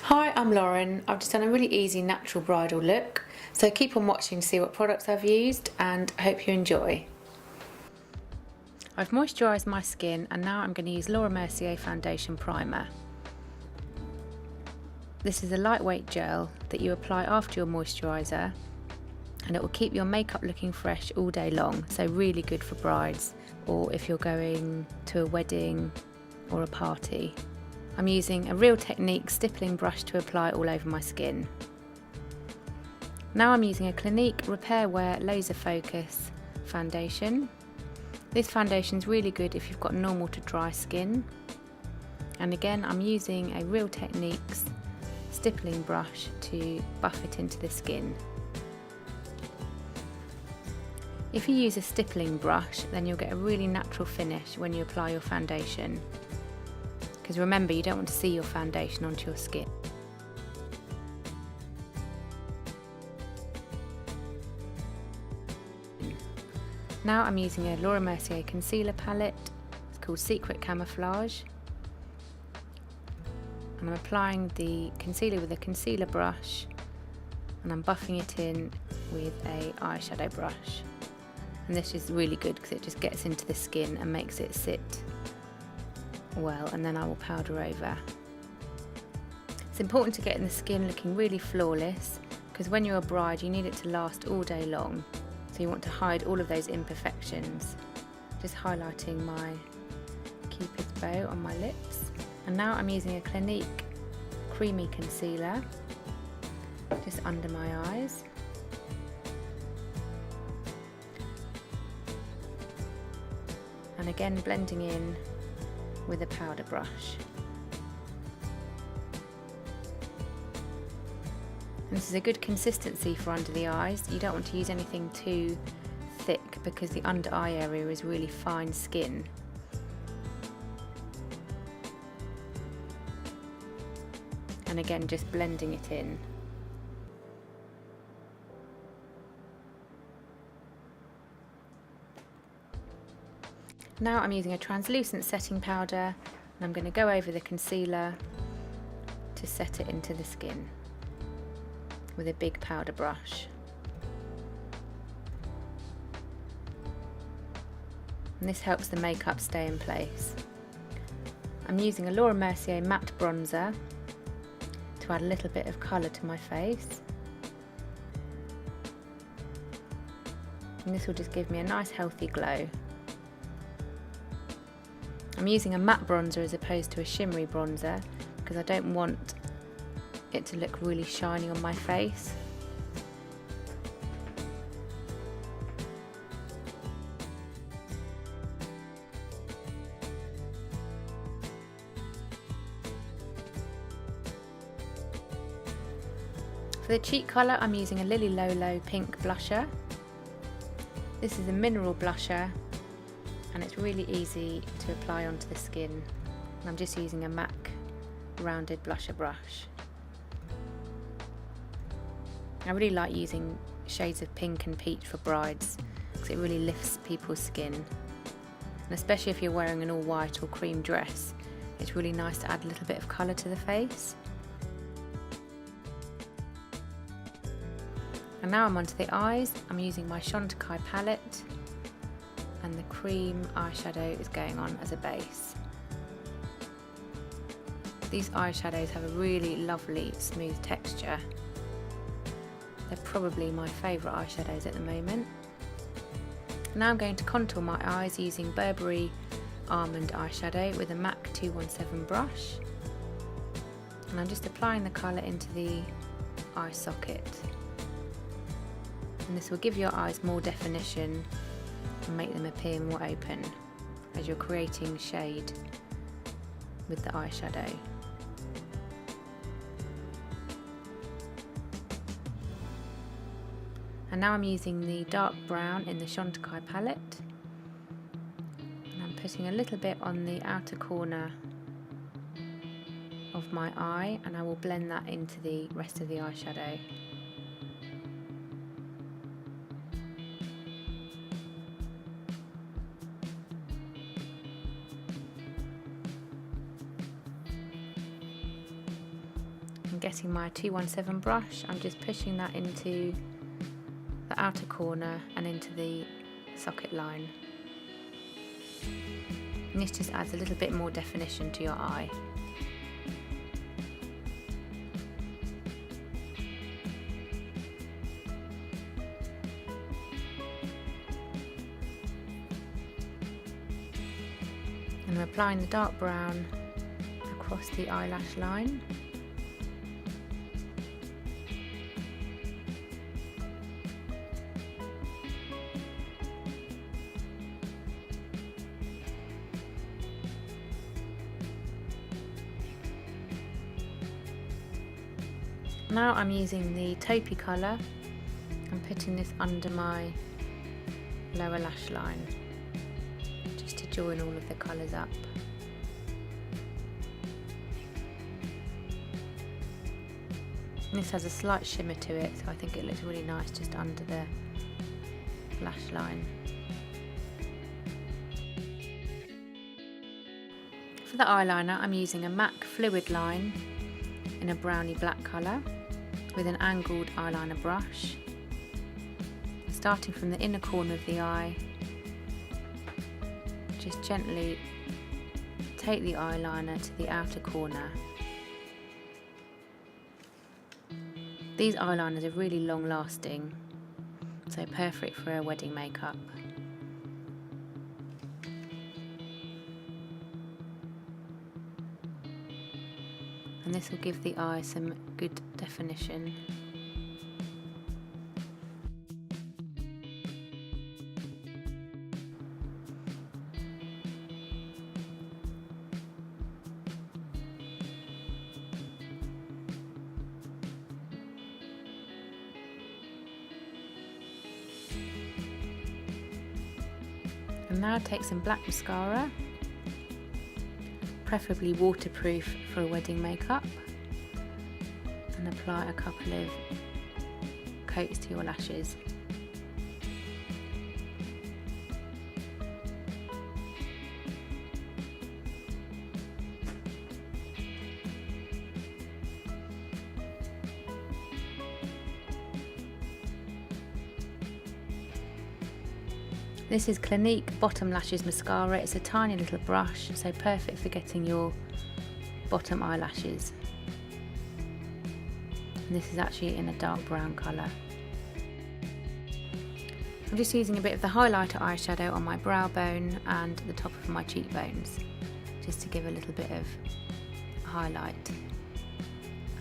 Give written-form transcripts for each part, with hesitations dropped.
Hi, I'm Lauren. I've just done a really easy natural bridal look, so keep on watching to see what products I've used and I hope you enjoy. I've moisturised my skin and now I'm going to use Laura Mercier Foundation Primer. This is a lightweight gel that you apply after your moisturiser and it will keep your makeup looking fresh all day long, so really good for brides or if you're going to a wedding or a party. I'm using a Real Technique stippling brush to apply all over my skin. Now I'm using a Clinique Repair Wear Laser Focus foundation. This foundation is really good if you've got normal to dry skin. And again, I'm using a Real Techniques stippling brush to buff it into the skin. If you use a stippling brush, then you'll get a really natural finish when you apply your foundation. Because remember, you don't want to see your foundation onto your skin. Now I'm using a Laura Mercier concealer palette. It's called Secret Camouflage. And I'm applying the concealer with a concealer brush and I'm buffing it in with a eyeshadow brush. And this is really good because it just gets into the skin and makes it sit well, and then I will powder over. It's important to get in the skin looking really flawless because when you're a bride you need it to last all day long, so you want to hide all of those imperfections. Just highlighting my cupid's bow on my lips. And now I'm using a Clinique creamy concealer just under my eyes. And again blending in with a powder brush. And this is a good consistency for under the eyes. You don't want to use anything too thick because the under eye area is really fine skin. And again, just blending it in. Now I'm using a translucent setting powder and I'm going to go over the concealer to set it into the skin with a big powder brush. And this helps the makeup stay in place. I'm using a Laura Mercier matte bronzer to add a little bit of colour to my face. And this will just give me a nice healthy glow. I'm using a matte bronzer as opposed to a shimmery bronzer because I don't want it to look really shiny on my face. For the cheek colour, I'm using a Lily Lolo pink blusher. This is a mineral blusher and it's really easy to apply onto the skin. And I'm just using a MAC rounded blusher brush. I really like using shades of pink and peach for brides because it really lifts people's skin. And especially if you're wearing an all white or cream dress, it's really nice to add a little bit of colour to the face. And now I'm onto the eyes. I'm using my Chantecaille palette and the cream eyeshadow is going on as a base. These eyeshadows have a really lovely smooth texture. They're probably my favourite eyeshadows at the moment. Now I'm going to contour my eyes using Burberry Almond eyeshadow with a MAC 217 brush. And I'm just applying the colour into the eye socket. And this will give your eyes more definition and make them appear more open as you're creating shade with the eyeshadow. And now I'm using the dark brown in the Chantecaille palette and I'm putting a little bit on the outer corner of my eye and I will blend that into the rest of the eyeshadow. And getting my 217 brush, I'm just pushing that into the outer corner and into the socket line. And this just adds a little bit more definition to your eye. And I'm applying the dark brown across the eyelash line. Now I'm using the taupey colour and putting this under my lower lash line, just to join all of the colours up. And this has a slight shimmer to it, so I think it looks really nice just under the lash line. For the eyeliner, I'm using a MAC fluid line in a browny black colour with an angled eyeliner brush. Starting from the inner corner of the eye, just gently take the eyeliner to the outer corner. These eyeliners are really long lasting, so perfect for a wedding makeup. And this will give the eye some good definition. And now take some black mascara, preferably waterproof for a wedding makeup, and apply a couple of coats to your lashes. This is Clinique Bottom Lashes Mascara. It's a tiny little brush, so perfect for getting your bottom eyelashes. And this is actually in a dark brown colour. I'm just using a bit of the highlighter eyeshadow on my brow bone and the top of my cheekbones, just to give a little bit of highlight.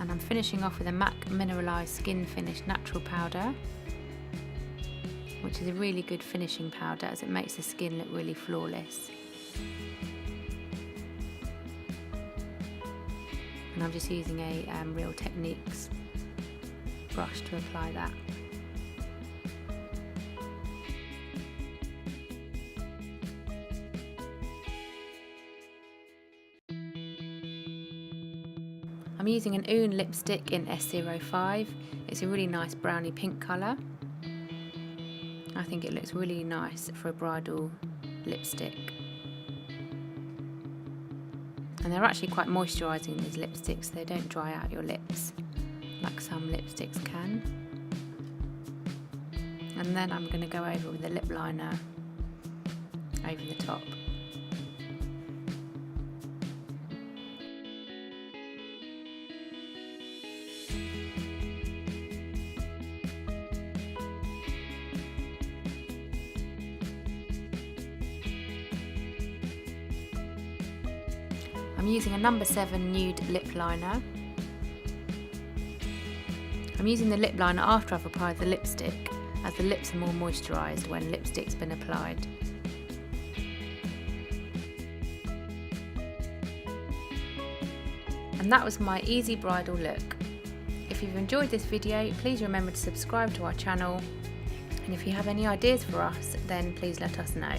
And I'm finishing off with a MAC Mineralised Skin Finish Natural Powder, which is a really good finishing powder as it makes the skin look really flawless. And I'm just using a Real Techniques brush to apply that. I'm using an Oon lipstick in S05. It's a really nice browny pink colour. I think it looks really nice for a bridal lipstick. And they're actually quite moisturising, these lipsticks. They don't dry out your lips like some lipsticks can. And then I'm going to go over with a lip liner over the top. I'm using a number 7 nude lip liner. I'm using the lip liner after I've applied the lipstick, as the lips are more moisturised when lipstick's been applied. And that was my easy bridal look. If you've enjoyed this video, please remember to subscribe to our channel, and if you have any ideas for us, then please let us know.